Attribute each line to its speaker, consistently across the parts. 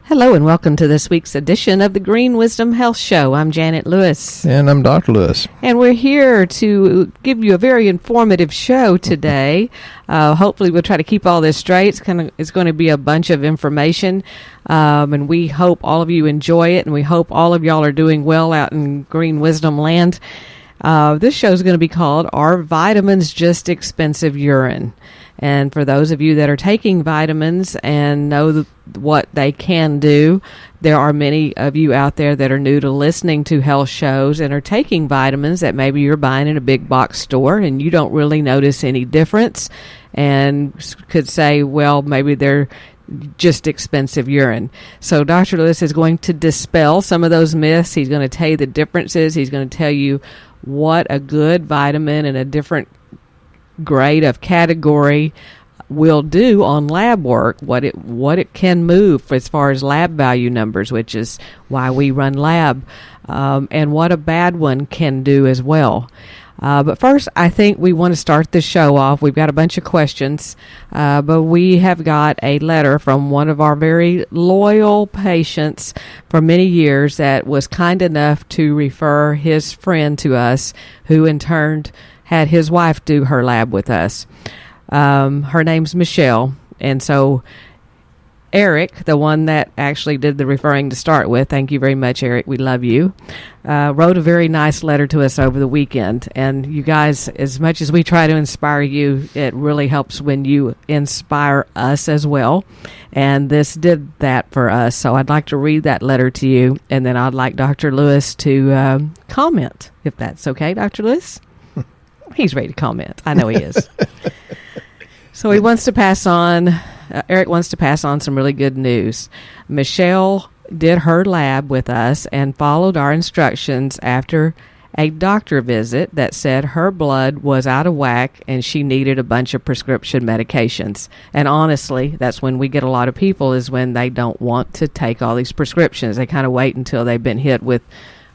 Speaker 1: Hello and welcome to this week's edition of the Green Wisdom Health Show. I'm Janet Lewis.
Speaker 2: And I'm Dr. Lewis.
Speaker 1: And we're here to give you a very informative show today. Hopefully we'll try to keep all this straight. It's going to be a bunch of information. And we hope all of you enjoy it. And we hope all of y'all are doing well out in Green Wisdom land. This show is going to be called Are Vitamins Just Expensive Urine? And for those of you that are taking vitamins and know what they can do, there are many of you out there that are new to listening to health shows and are taking vitamins that maybe you're buying in a big box store and you don't really notice any difference and could say, well, maybe they're just expensive urine. So Dr. Lewis is going to dispel some of those myths. He's going to tell you the differences. He's going to tell you what a good vitamin and a different grade of category will do on lab work, what it can move as far as lab value numbers, which is why we run lab, and what a bad one can do as well. But first, I think we want to start the show off. We've got a bunch of questions, but we have got a letter from one of our very loyal patients for many years that was kind enough to refer his friend to us, who in turn had his wife do her lab with us. Her name's Michelle, and so Eric, the one that actually did the referring to start with, thank you very much, Eric, we love you, wrote a very nice letter to us over the weekend. And you guys, as much as we try to inspire you, it really helps when you inspire us as well. And this did that for us. So I'd like to read that letter to you, and then I'd like Dr. Lewis to comment, if that's okay, Dr. Lewis? He's ready to comment. I know he is. So he wants to pass on, Eric wants to pass on some really good news. Michelle did her lab with us and followed our instructions after a doctor visit that said her blood was out of whack and she needed a bunch of prescription medications. And honestly, that's when we get a lot of people, is when they don't want to take all these prescriptions. They kind of wait until they've been hit with,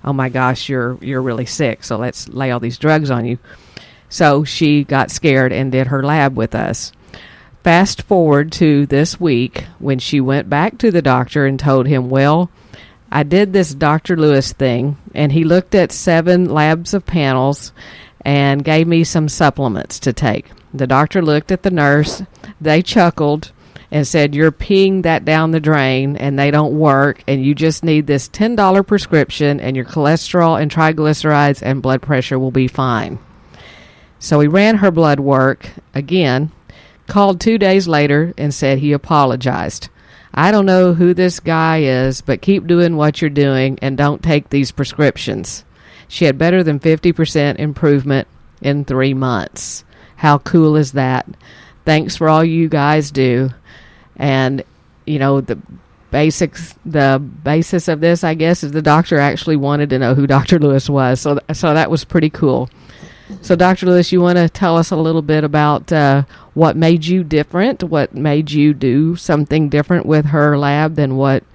Speaker 1: oh my gosh, you're really sick, so let's lay all these drugs on you. So she got scared and did her lab with us. Fast forward to this week when she went back to the doctor and told him, well, I did this Dr. Lewis thing, and he looked at 7 labs of panels and gave me some supplements to take. The doctor looked at the nurse, they chuckled and said, you're peeing that down the drain and they don't work, and you just need this $10 prescription and your cholesterol and triglycerides and blood pressure will be fine. So he ran her blood work again, called 2 days later, and said he apologized. I don't know who this guy is, but keep doing what you're doing and don't take these prescriptions. She had better than 50% improvement in 3 months. How cool is that? Thanks for all you guys do. And, you know, the basis of this, I guess, is the doctor actually wanted to know who Dr. Lewis was. So that was pretty cool. So, Dr. Lewis, you want to tell us a little bit about what made you different, what made you do something different with her lab than what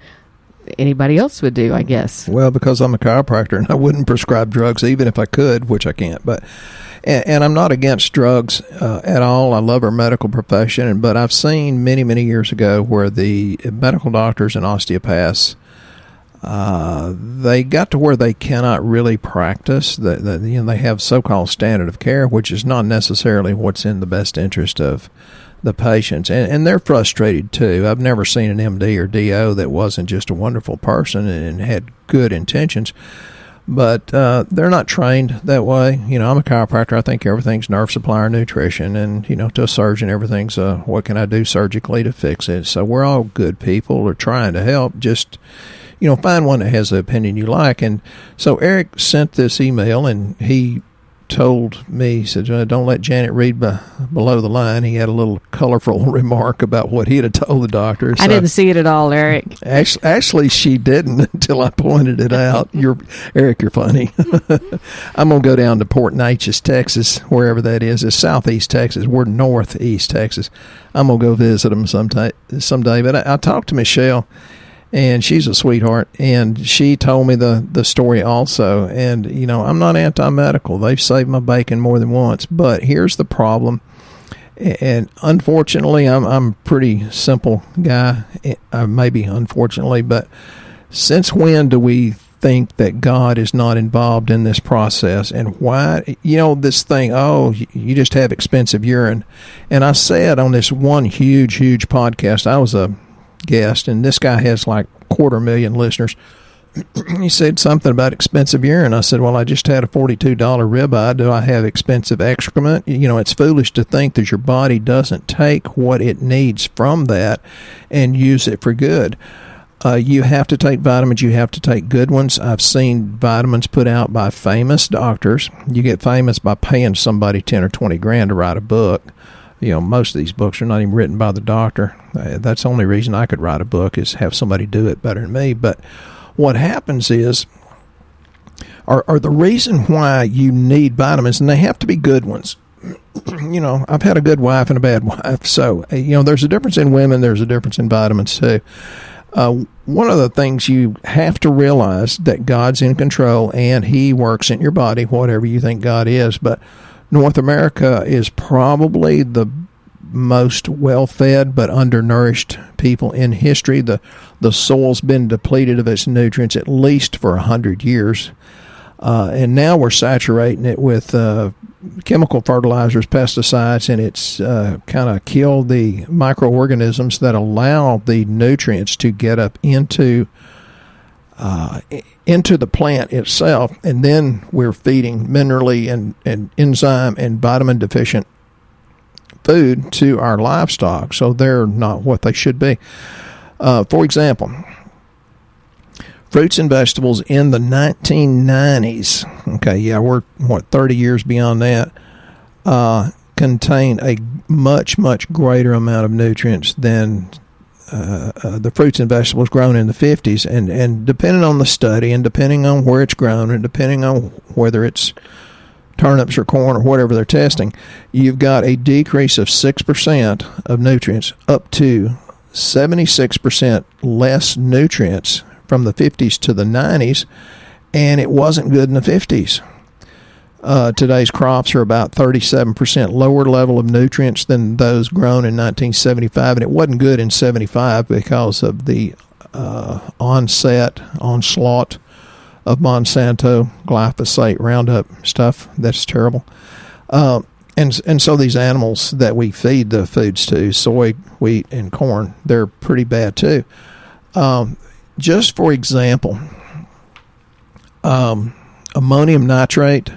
Speaker 1: anybody else would do, I guess?
Speaker 2: Well, because I'm a chiropractor and I wouldn't prescribe drugs even if I could, which I can't. But and I'm not against drugs at all. I love our medical profession, but I've seen many, many years ago where the medical doctors and osteopaths, they got to where they cannot really practice. They have so-called standard of care, which is not necessarily what's in the best interest of the patients. And they're frustrated too. I've never seen an MD or DO that wasn't just a wonderful person and had good intentions. But they're not trained that way. You know, I'm a chiropractor. I think everything's nerve supply or nutrition. And, you know, to a surgeon, everything's what can I do surgically to fix it? So we're all good people who are trying to help. Just, you know, find one that has the opinion you like. And so Eric sent this email, and he told me, he said, don't let Janet read below the line. He had a little colorful remark about what he had told the doctor. So,
Speaker 1: I didn't see it at all, Eric.
Speaker 2: Actually, she didn't until I pointed it out. Eric, you're funny. I'm going to go down to Port Neches, Texas, wherever that is. It's southeast Texas. We're northeast Texas. I'm going to go visit them someday. But I talked to Michelle, and she's a sweetheart, and she told me the story also. And, you know, I'm not anti-medical. They've saved my bacon more than once. But here's the problem, And unfortunately, I'm a pretty simple guy, maybe unfortunately, but since when do we think that God is not involved in this process? And why, this thing, you just have expensive urine. And I said on this one huge podcast, I was a guest, and this guy has like 250,000 listeners. He said something about expensive urine. I said, well, I just had a $42 ribeye. Do I have expensive excrement? It's foolish to think that your body doesn't take what it needs from that and use it for good. You have to take vitamins. You have to take good ones. I've seen vitamins put out by famous doctors. You get famous by paying somebody 10 or 20 grand to write a book. Most of these books are not even written by the doctor. That's the only reason I could write a book, is have somebody do it better than me. But what happens is, or the reason why you need vitamins, and they have to be good ones. I've had a good wife and a bad wife. So, there's a difference in women. There's a difference in vitamins too. One of the things you have to realize, that God's in control and he works in your body, whatever you think God is. But North America is probably the most well-fed but undernourished people in history. The soil's been depleted of its nutrients at least for 100 years. And now we're saturating it with chemical fertilizers, pesticides, and it's kind of killed the microorganisms that allow the nutrients to get up into the plant itself. And then we're feeding minerally and enzyme and vitamin deficient food to our livestock, so they're not what they should be. For example, fruits and vegetables in the 1990s, we're 30 years beyond that, contain a much greater amount of nutrients than the fruits and vegetables grown in the 50s. And depending on the study, and depending on where it's grown, and depending on whether it's turnips or corn or whatever they're testing, you've got a decrease of 6% of nutrients, up to 76% less nutrients from the 50s to the 90s, and it wasn't good in the 50s. Today's crops are about 37% lower level of nutrients than those grown in 1975, and it wasn't good in 75 because of the onslaught of Monsanto glyphosate Roundup stuff. That's terrible. And so these animals that we feed the foods to, soy, wheat, and corn, they're pretty bad too. Just for example, ammonium nitrate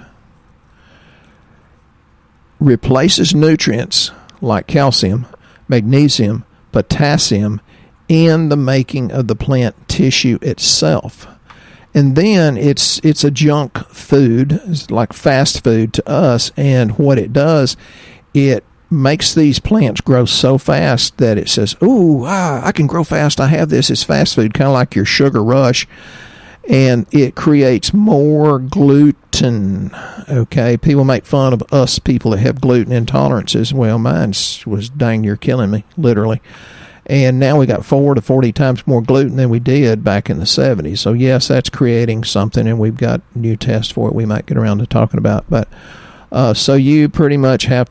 Speaker 2: replaces nutrients like calcium, magnesium, potassium in the making of the plant tissue itself. And then it's a junk food. It's like fast food to us. And what it does, it makes these plants grow so fast that it says, I can grow fast. I have this. It's fast food, kind of like your sugar rush. And it creates more gluten. Okay, people make fun of us people that have gluten intolerances. Well, mine was dang near killing me, literally. And now we got 4 to 40 times more gluten than we did back in the 70s. So, yes, that's creating something, and we've got new tests for it we might get around to talking about. But so you pretty much have,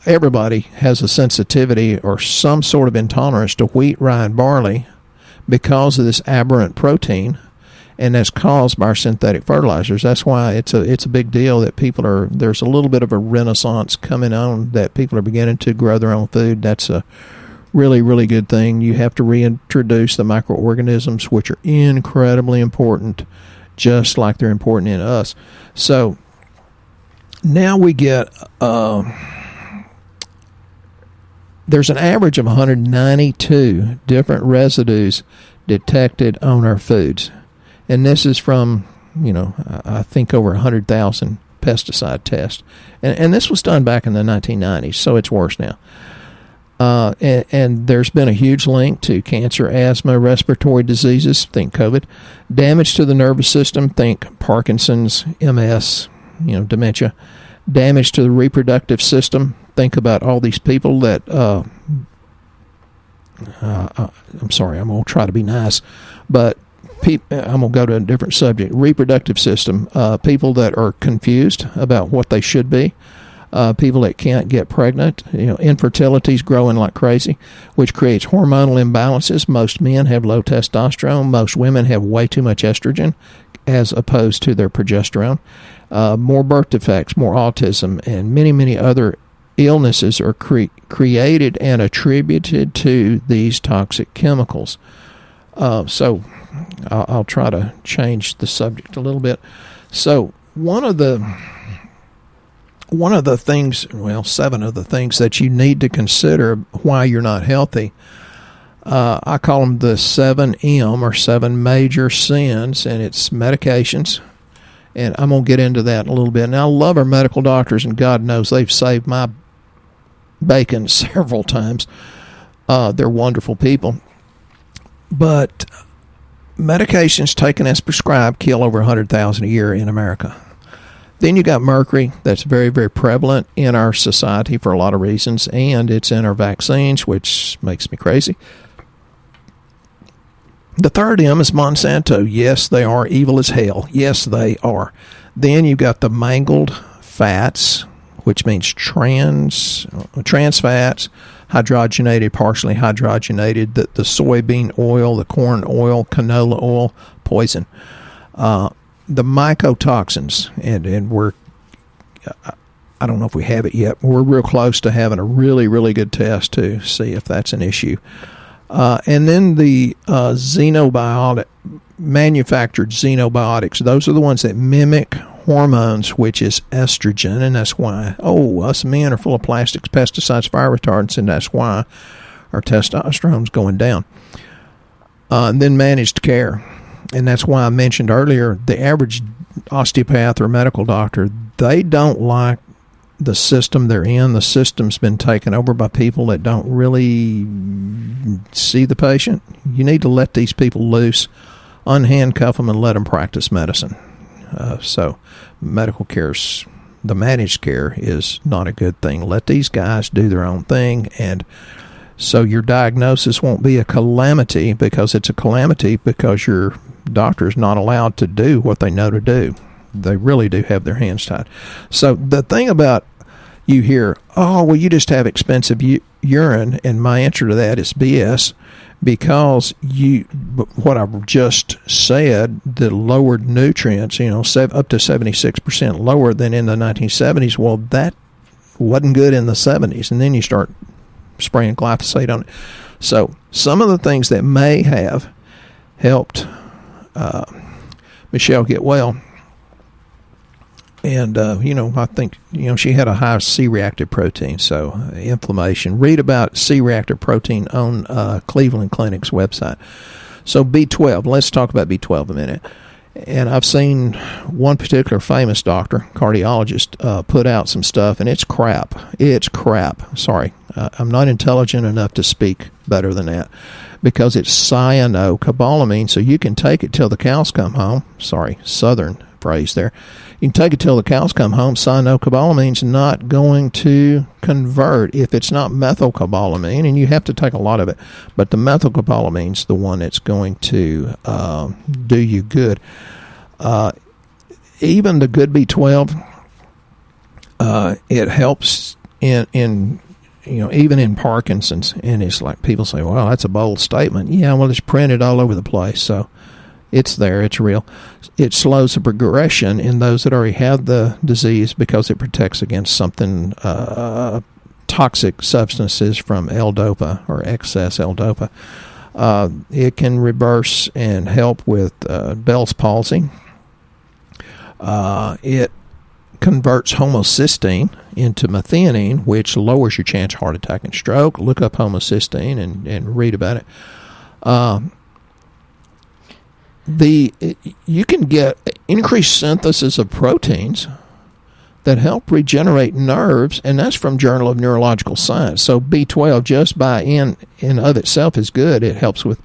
Speaker 2: everybody has a sensitivity or some sort of intolerance to wheat, rye, and barley because of this aberrant protein, and that's caused by our synthetic fertilizers. That's why it's a big deal that there's a little bit of a renaissance coming on, that people are beginning to grow their own food. That's a really, really good thing. You have to reintroduce the microorganisms, which are incredibly important, just like they're important in us. So now we get, there's an average of 192 different residues detected on our foods. And this is from, I think over 100,000 pesticide tests. And this was done back in the 1990s, so it's worse now. And there's been a huge link to cancer, asthma, respiratory diseases, think COVID, damage to the nervous system, think Parkinson's, MS, dementia, damage to the reproductive system, think about all these people that, I'm sorry, I'm going to try to be nice, but I'm going to go to a different subject. Reproductive system, people that are confused about what they should be. people that can't get pregnant. Infertility's growing like crazy, which creates hormonal imbalances. Most men have low testosterone. Most women have way too much estrogen as opposed to their progesterone. More birth defects, more autism, and many, many other illnesses are created and attributed to these toxic chemicals. So I'll try to change the subject a little bit. So one of the things, 7 of the things that you need to consider why you're not healthy, I call them the 7M, or 7 major sins, and it's medications. And I'm going to get into that in a little bit. Now, I love our medical doctors, and God knows they've saved my bacon several times. They're wonderful people. But medications taken as prescribed kill over 100,000 a year in America. Then you got mercury. That's very, very prevalent in our society for a lot of reasons, and it's in our vaccines, which makes me crazy. The third M is Monsanto. Yes, they are evil as hell. Yes, they are. Then you've got the mangled fats, which means trans fats, hydrogenated, partially hydrogenated, the soybean oil, the corn oil, canola oil, poison. The mycotoxins, and we're, I don't know if we have it yet, but we're real close to having a really, really good test to see if that's an issue. And then the manufactured xenobiotics, those are the ones that mimic hormones, which is estrogen, and that's why, us men are full of plastics, pesticides, fire retardants, and that's why our testosterone's going down. And then managed care, and that's why I mentioned earlier, the average osteopath or medical doctor, they don't like the system they're in. The system's been taken over by people that don't really see the patient. You need to let these people loose, unhandcuff them, and let them practice medicine. So medical care's, the managed care is not a good thing. Let these guys do their own thing, and so your diagnosis won't be a calamity, because it's a calamity because your doctor's not allowed to do what they know to do. They really do have their hands tied. So the thing about, you hear, you just have expensive urine, and my answer to that is BS, because what I've just said, the lowered nutrients, up to 76% lower than in the 1970s. Well, that wasn't good in the 70s, and then you start spraying glyphosate on it. So some of the things that may have helped Michelle get well, and, I think, she had a high C-reactive protein, so inflammation. Read about C-reactive protein on Cleveland Clinic's website. So B12, let's talk about B12 a minute. And I've seen one particular famous doctor, cardiologist, put out some stuff, and it's crap. It's crap. Sorry. I'm not intelligent enough to speak better than that, because it's cyanocobalamin, so you can take it till the cows come home. Sorry, southern phrase there. You can take it till the cows come home. Cyanocobalamin's not going to convert if it's not methylcobalamin, and you have to take a lot of it. But the methylcobalamin's the one that's going to do you good. Even the good B12, it helps in even in Parkinson's. And it's like, people say, "Well, that's a bold statement." Yeah, well, it's printed all over the place, so it's there. It's real. It slows the progression in those that already have the disease, because it protects against something, toxic substances from L-DOPA or excess L-DOPA. It can reverse and help with Bell's palsy. It converts homocysteine into methionine, which lowers your chance of heart attack and stroke. Look up homocysteine and read about it. You can get increased synthesis of proteins that help regenerate nerves, and that's from Journal of Neurological Science. So B12 just by in of itself is good. It helps with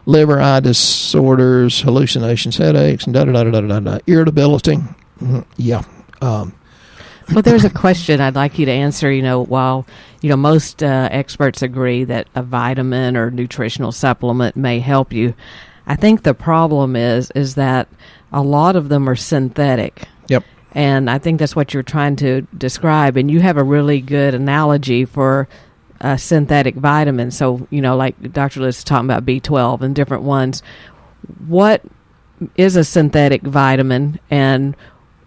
Speaker 2: liver, eye disorders, hallucinations, headaches, and irritability. Yeah.
Speaker 1: Well, there's a question I'd like you to answer. While most experts agree that a vitamin or nutritional supplement may help you, I think the problem is that a lot of them are synthetic.
Speaker 2: Yep.
Speaker 1: And I think that's what you're trying to describe. And you have a really good analogy for synthetic vitamins. So, like Dr. Liz is talking about B12 and different ones. What is a synthetic vitamin, and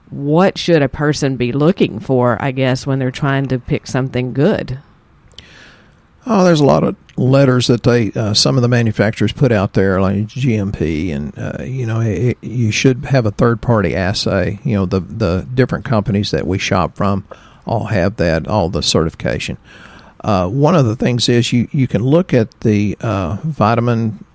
Speaker 1: what should a person be looking for, I guess, when they're trying to pick something good?
Speaker 2: Oh, there's a lot of letters that some of the manufacturers put out there, like GMP, and you should have a third-party assay. The different companies that we shop from all have that, all the certification. One of the things is you can look at the vitamin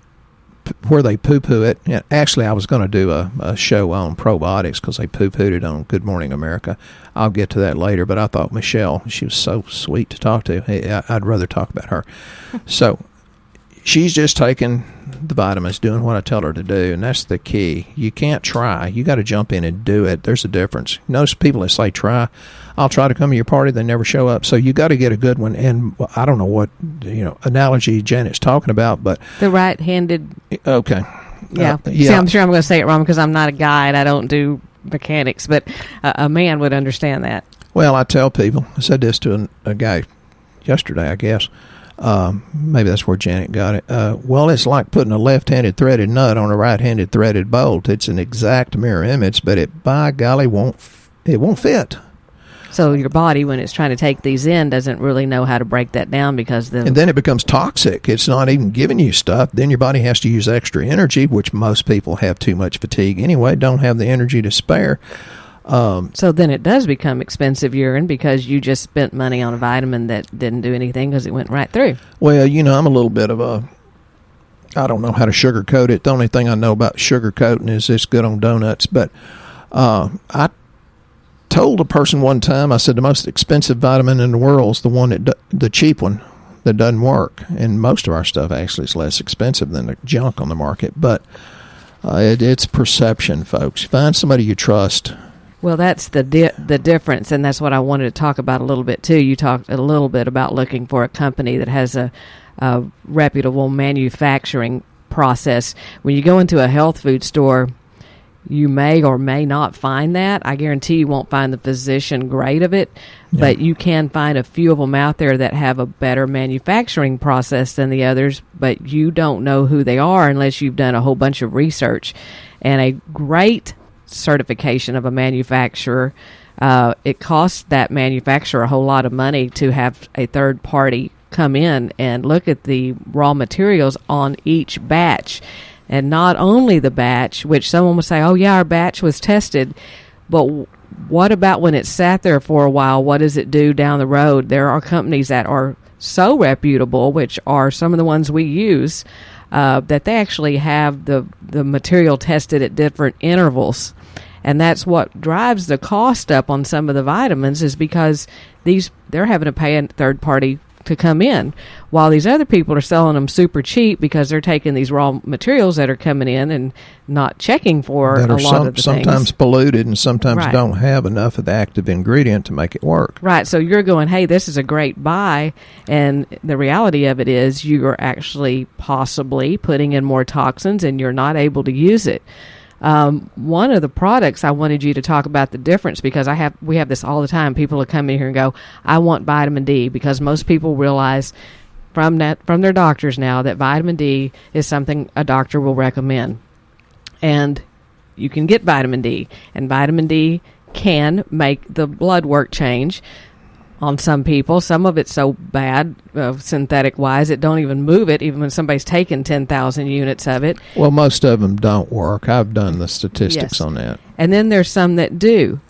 Speaker 2: where they poo-poo it. Actually, I was going to do a show on probiotics because they poo-pooed it on Good Morning America. I'll get to that later, but I thought Michelle, she was so sweet to talk to. Hey, I'd rather talk about her. So she's just taking the vitamins, doing what I tell her to do, and that's the key. You can't try. You got to jump in and do it. There's a difference. Notice people that say try. I'll try to come to your party. They never show up. So you got to get a good one. And I don't know what analogy Janet's talking about, but
Speaker 1: the right-handed.
Speaker 2: Okay.
Speaker 1: Yeah. See, I'm sure I'm going to say it wrong because I'm not a guy and I don't do mechanics, but a man would understand that.
Speaker 2: Well, I tell people. I said this to a guy yesterday, I guess. Maybe that's where Janet got it. Well, it's like putting a left-handed threaded nut on a right-handed threaded bolt. It's an exact mirror image, but it, by golly, won't fit.
Speaker 1: So your body, when it's trying to take these in, doesn't really know how to break that down because
Speaker 2: and then it becomes toxic. It's not even giving you stuff. Then your body has to use extra energy, which most people have too much fatigue anyway, don't have the energy to spare.
Speaker 1: So then it does become expensive urine because you just spent money on a vitamin that didn't do anything because it went right through.
Speaker 2: Well, I'm a little bit of I don't know how to sugarcoat it. The only thing I know about sugarcoating is it's good on donuts. But I told a person one time, I said the most expensive vitamin in the world is the one the cheap one that doesn't work. And most of our stuff actually is less expensive than the junk on the market. But it's perception, folks. Find somebody you trust.
Speaker 1: Well, that's the difference, and that's what I wanted to talk about a little bit, too. You talked a little bit about looking for a company that has a reputable manufacturing process. When you go into a health food store, you may or may not find that. I guarantee you won't find the physician grade of it, but you can find a few of them out there that have a better manufacturing process than the others, but you don't know who they are unless you've done a whole bunch of research. And a great certification of a manufacturer, it costs that manufacturer a whole lot of money to have a third party come in and look at the raw materials on each batch. And not only the batch, which someone would say, oh, yeah, our batch was tested, but what about when it's sat there for a while? What does it do down the road? There are companies that are so reputable, which are some of the ones we use, that they actually have the material tested at different intervals. And that's what drives the cost up on some of the vitamins, is because they're having to pay a third party to come in, while these other people are selling them super cheap because they're taking these raw materials that are coming in and not checking for a lot of the
Speaker 2: sometimes
Speaker 1: things.
Speaker 2: Polluted and sometimes don't have enough of the active ingredient to make it work.
Speaker 1: Right. So you're going, hey, this is a great buy, and the reality of it is you are actually possibly putting in more toxins and you're not able to use it. One of the products I wanted you to talk about the difference, because we have this all the time. People will come in here and go, I want vitamin D, because most people realize from their doctors now that vitamin D is something a doctor will recommend. And you can get vitamin D, and vitamin D can make the blood work change on some people. Some of it's so bad, synthetic-wise, it don't even move it, even when somebody's taken 10,000 units of it.
Speaker 2: Well, most of them don't work. I've done the statistics on that.
Speaker 1: And then there's some that do.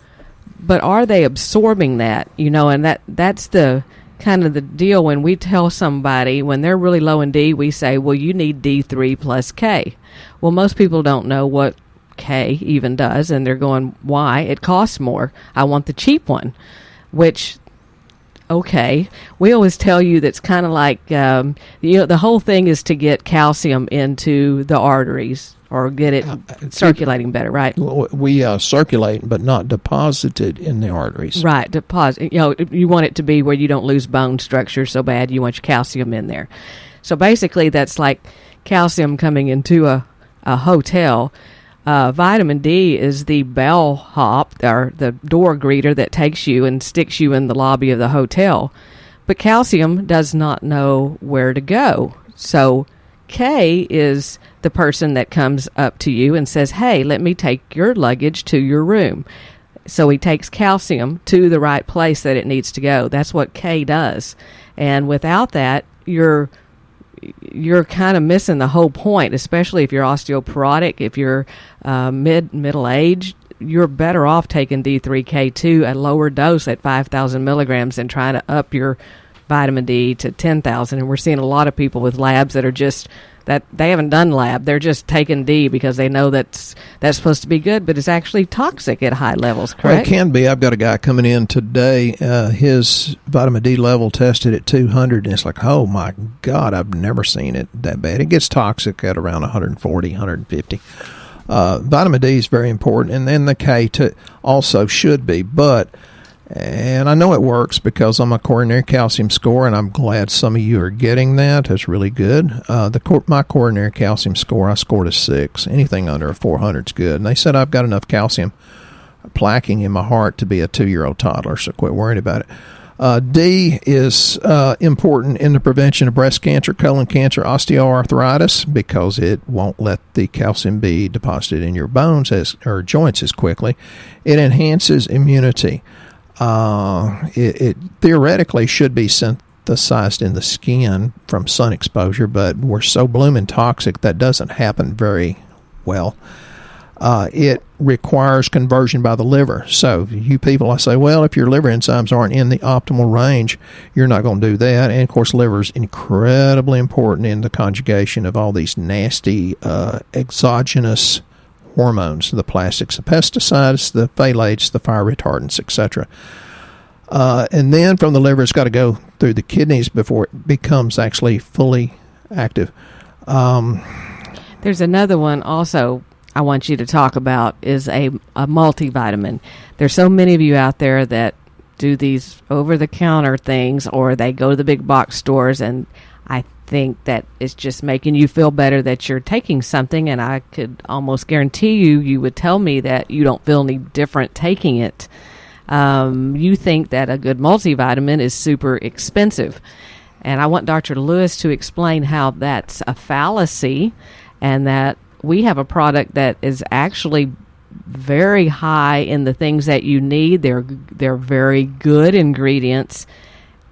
Speaker 1: But are they absorbing that? And that's the kind of the deal when we tell somebody, when they're really low in D, we say, well, you need D3 plus K. Well, most people don't know what K even does, and they're going, why? It costs more. I want the cheap one, which... Okay, we always tell you that's kind of like, the whole thing is to get calcium into the arteries or get it circulating better, right?
Speaker 2: We circulate, but not deposited in the arteries.
Speaker 1: Right, deposit. You want it to be where you don't lose bone structure so bad. You want your calcium in there. So basically, that's like calcium coming into a hotel. Vitamin D is the bellhop or the door greeter that takes you and sticks you in the lobby of the hotel. But calcium does not know where to go. So K is the person that comes up to you and says, hey, let me take your luggage to your room. So he takes calcium to the right place that it needs to go. That's what K does. And without that, you're kind of missing the whole point, especially if you're osteoporotic, if you're middle aged. You're better off taking D3K2 at lower dose at 5,000 milligrams than trying to up your vitamin D to 10,000. And we're seeing a lot of people with labs that are just that they haven't done lab. They're just taking D because they know that's supposed to be good, but it's actually toxic at high levels, correct?
Speaker 2: Well, it can be. I've got a guy coming in today. His vitamin D level tested at 200, and it's like, oh, my God, I've never seen it that bad. It gets toxic at around 140, 150. Vitamin D is very important, and then the K2 also should be, and I know it works because I'm a coronary calcium score, and I'm glad some of you are getting that. That's really good. My coronary calcium score, I scored a 6. Anything under a 400 is good. And they said I've got enough calcium plaquing in my heart to be a 2-year-old toddler, so quit worrying about it. D is important in the prevention of breast cancer, colon cancer, osteoarthritis, because it won't let the calcium be deposited in your bones or joints as quickly. It enhances immunity. It theoretically should be synthesized in the skin from sun exposure, but we're so blooming toxic that doesn't happen very well. It requires conversion by the liver. So you people, I say, well, if your liver enzymes aren't in the optimal range, you're not going to do that. And, of course, liver is incredibly important in the conjugation of all these nasty exogenous hormones, the plastics, the pesticides, the phthalates, the fire retardants, etc. And then from the liver, it's got to go through the kidneys before it becomes actually fully active.
Speaker 1: There's another one also I want you to talk about is a multivitamin. There's so many of you out there that do these over-the-counter things, or they go to the big box stores, and I think that it's just making you feel better that you're taking something, and I could almost guarantee you would tell me that you don't feel any different taking it. You think that a good multivitamin is super expensive, and I want Dr. Lewis to explain how that's a fallacy, and that we have a product that is actually very high in the things that you need. They're very good ingredients.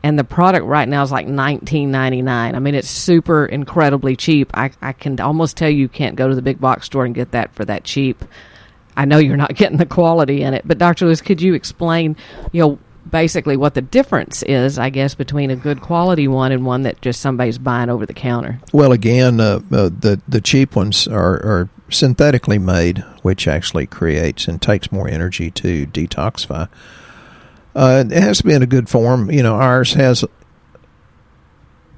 Speaker 1: And the product right now is like $19.99. I mean, it's super incredibly cheap. I can almost tell you can't go to the big box store and get that for that cheap. I know you're not getting the quality in it. But Dr. Lewis, could you explain, basically what the difference is, I guess, between a good quality one and one that just somebody's buying over the counter?
Speaker 2: Well, again, the cheap ones are synthetically made, which actually creates and takes more energy to detoxify. It has to be in a good form. Ours has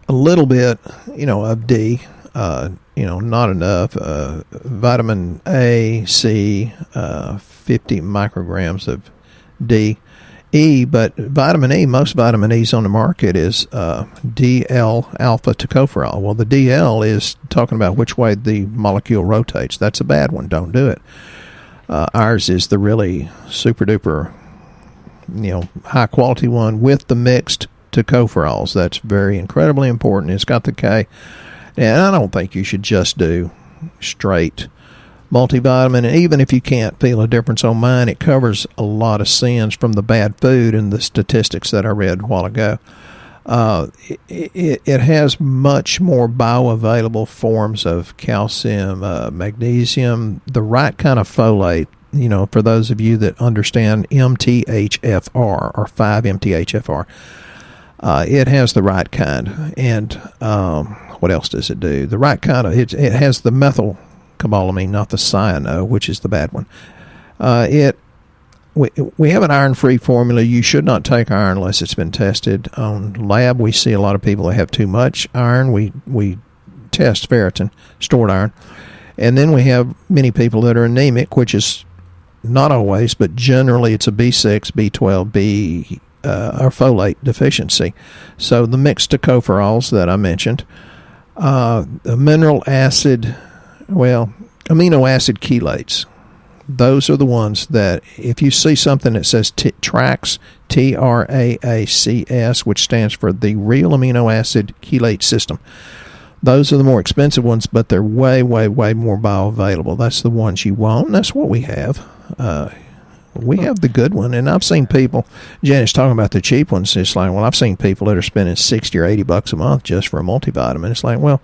Speaker 2: a little bit, of D, not enough. Vitamin A, C, 50 micrograms of D. E, but vitamin E, most vitamin E's on the market is DL alpha tocopherol. Well, the DL is talking about which way the molecule rotates. That's a bad one. Don't do it. Ours is the really super duper, high quality one with the mixed tocopherols. That's very incredibly important. It's got the K. And I don't think you should just do straight multivitamin. And even if you can't feel a difference on mine, it covers a lot of sins from the bad food and the statistics that I read a while ago. It has much more bioavailable forms of calcium, magnesium, the right kind of folate. For those of you that understand MTHFR or 5-MTHFR, it has the right kind. And what else does it do? The right kind of, it has the methylcobalamin, not the cyano, which is the bad one. We have an iron-free formula. You should not take iron unless it's been tested on lab. We see a lot of people that have too much iron. We test ferritin, stored iron. And then we have many people that are anemic, which is not always, but generally it's a B6, B12, or folate deficiency. So the mixed tocopherols that I mentioned, the mineral acid, amino acid chelates. Those are the ones that, if you see something that says TRAACS, TRAACS, which stands for the Real Amino Acid Chelate System, those are the more expensive ones, but they're way, way, way more bioavailable. That's the ones you want, and that's what we have. We have the good one, and I've seen people, Janet's talking about the cheap ones. It's like, well, I've seen people that are spending $60 or $80 a month just for a multivitamin. It's like, well,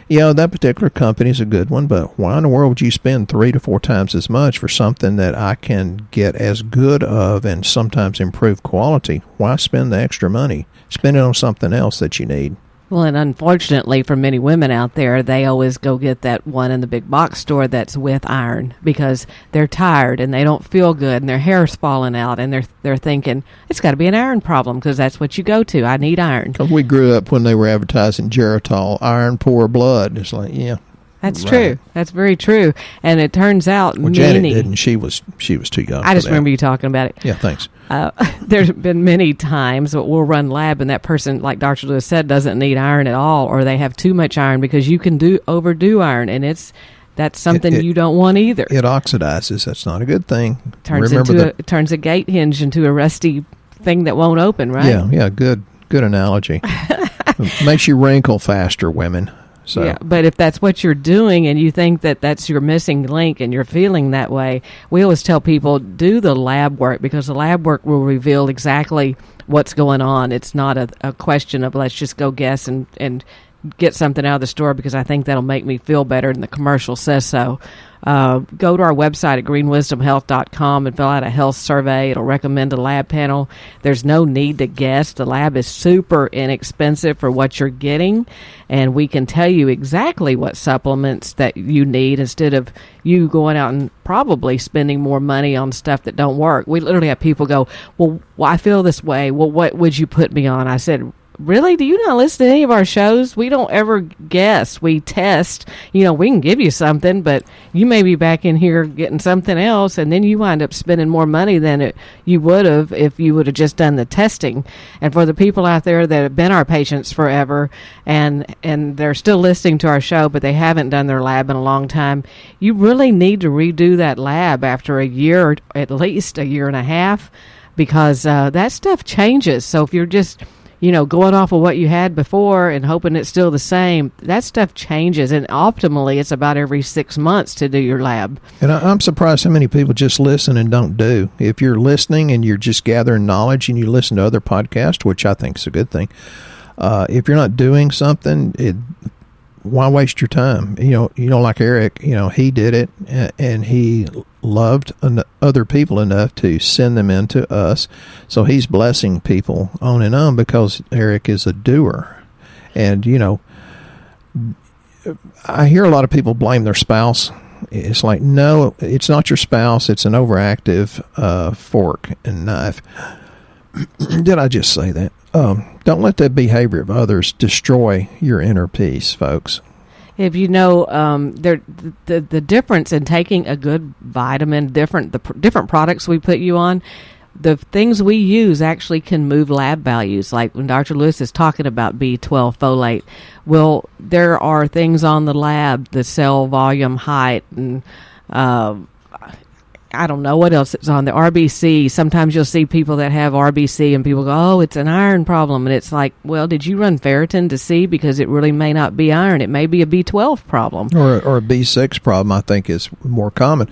Speaker 2: yeah, that particular company is a good one, but why in the world would you spend 3 to 4 times as much for something that I can get as good of and sometimes improve quality? Why spend the extra money? Spend it on something else that you need.
Speaker 1: Well, and unfortunately for many women out there, they always go get that one in the big box store that's with iron because they're tired and they don't feel good and their hair's falling out and they're thinking, it's got to be an iron problem because that's what you go to. I need iron.
Speaker 2: Because we grew up when they were advertising Geritol, iron, poor blood. It's like, yeah.
Speaker 1: That's true. That's very true. And it turns out
Speaker 2: Janet didn't. She was too young.
Speaker 1: I just remember you talking about it.
Speaker 2: Yeah, thanks.
Speaker 1: There's been many times that we'll run lab and that person, like Dr. Lewis said, doesn't need iron at all, or they have too much iron because you can overdo iron, and that's something you don't want either.
Speaker 2: It oxidizes. That's not a good thing.
Speaker 1: It turns a gate hinge into a rusty thing that won't open, right?
Speaker 2: Yeah, good analogy. Makes you wrinkle faster, women. So.
Speaker 1: Yeah, but if that's what you're doing and you think that that's your missing link and you're feeling that way, we always tell people do the lab work because the lab work will reveal exactly what's going on. It's not a question of let's just go guess and get something out of the store because I think that'll make me feel better and the commercial says so. Go to our website at greenwisdomhealth.com and fill out a health survey. It'll recommend a lab panel. There's no need to guess. The lab is super inexpensive for what you're getting, and we can tell you exactly what supplements that you need instead of you going out and probably spending more money on stuff that don't work. We literally have people go, well, I feel this way. Well, what would you put me on? I said, really? Do you not listen to any of our shows? We don't ever guess. We test. We can give you something, but you may be back in here getting something else, and then you wind up spending more money than you would have if you would have just done the testing. And for the people out there that have been our patients forever and they're still listening to our show, but they haven't done their lab in a long time, you really need to redo that lab after a year, or at least a year and a half, because that stuff changes. So if you're just going off of what you had before and hoping it's still the same, that stuff changes. And optimally, it's about every 6 months to do your lab.
Speaker 2: And I'm surprised how many people just listen and don't do. If you're listening and you're just gathering knowledge and you listen to other podcasts, which I think is a good thing, if you're not doing something, why waste your time? Like Eric, he did it and he loved other people enough to send them in to us. So he's blessing people on and on because Eric is a doer. And, I hear a lot of people blame their spouse. It's like, no, it's not your spouse. It's an overactive fork and knife. Did I just say that? Don't let the behavior of others destroy your inner peace, folks.
Speaker 1: If the difference in taking a good vitamin, the different products we put you on, the things we use actually can move lab values. Like when Dr. Lewis is talking about B12 folate, well, there are things on the lab, the cell volume, height, and I don't know what else it's on. The RBC. Sometimes you'll see people that have RBC and people go, oh, it's an iron problem. And it's like, well, did you run ferritin to see? Because it really may not be iron. It may be a B12 problem.
Speaker 2: Or a B6 problem, I think, is more common.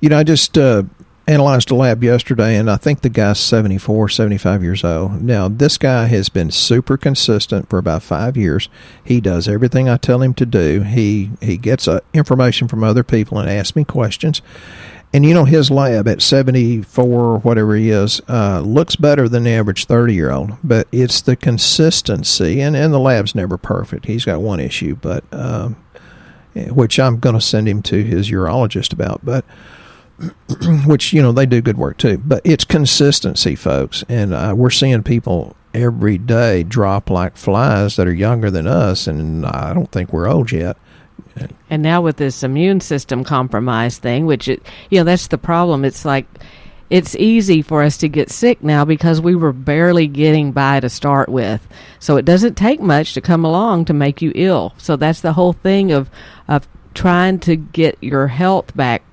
Speaker 2: I just analyzed a lab yesterday, and I think the guy's 74, 75 years old. Now, this guy has been super consistent for about 5 years. He does everything I tell him to do. He gets information from other people and asks me questions. And, his lab at 74, whatever he is, looks better than the average 30-year-old. But it's the consistency, and the lab's never perfect. He's got one issue, but which I'm going to send him to his urologist about, but which, they do good work too. But it's consistency, folks. And we're seeing people every day drop like flies that are younger than us, and I don't think we're old yet.
Speaker 1: And now with this immune system compromise thing, which that's the problem. It's like it's easy for us to get sick now because we were barely getting by to start with. So it doesn't take much to come along to make you ill. So that's the whole thing of trying to get your health back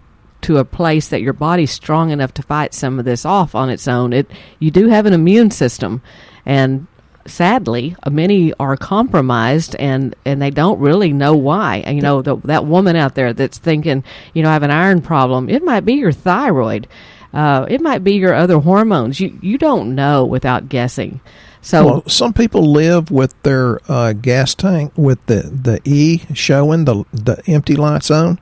Speaker 1: to a place that your body's strong enough to fight some of this off on its own. You do have an immune system, and sadly, many are compromised, and they don't really know why. And, that woman out there that's thinking, I have an iron problem. It might be your thyroid. It might be your other hormones. You don't know without guessing. So
Speaker 2: some people live with their gas tank with the E showing, the empty lights on.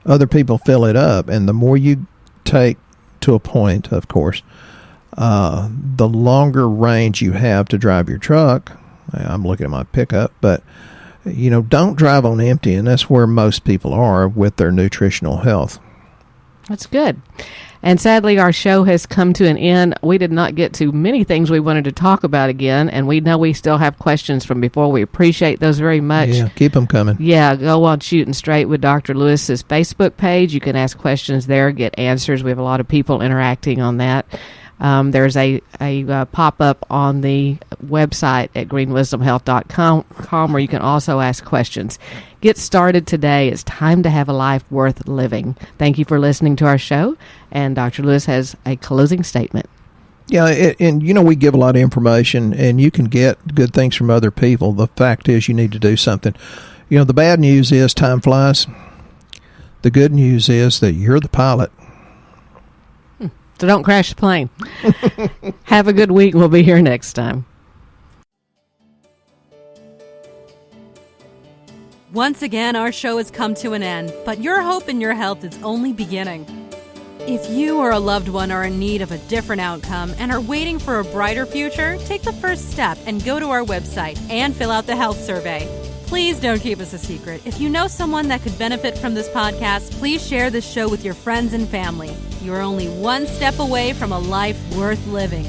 Speaker 2: Other people fill it up, and the more you take, to a point, of course, the longer range you have to drive your truck. I'm looking at my pickup, but don't drive on empty, and that's where most people are with their nutritional health.
Speaker 1: That's good. And sadly, our show has come to an end. We did not get to many things we wanted to talk about again, and we know we still have questions from before. We appreciate those very much.
Speaker 2: Yeah, keep them coming.
Speaker 1: Yeah, go on Shooting Straight with Dr. Lewis's Facebook page. You can ask questions there, get answers. We have a lot of people interacting on that. There's a pop-up on the website at greenwisdomhealth.com where you can also ask questions. Get started today. It's time to have a life worth living. Thank you for listening to our show, and Dr. Lewis has a closing statement.
Speaker 2: Yeah, and we give a lot of information, and you can get good things from other people. The fact is you need to do something. The bad news is time flies. The good news is that you're the pilot.
Speaker 1: So don't crash the plane. Have a good week. We'll be here next time.
Speaker 3: Once again, our show has come to an end, but your hope in your health is only beginning. If you or a loved one are in need of a different outcome and are waiting for a brighter future, take the first step and go to our website and fill out the health survey. Please don't keep us a secret. If you know someone that could benefit from this podcast, please share this show with your friends and family. You're only one step away from a life worth living.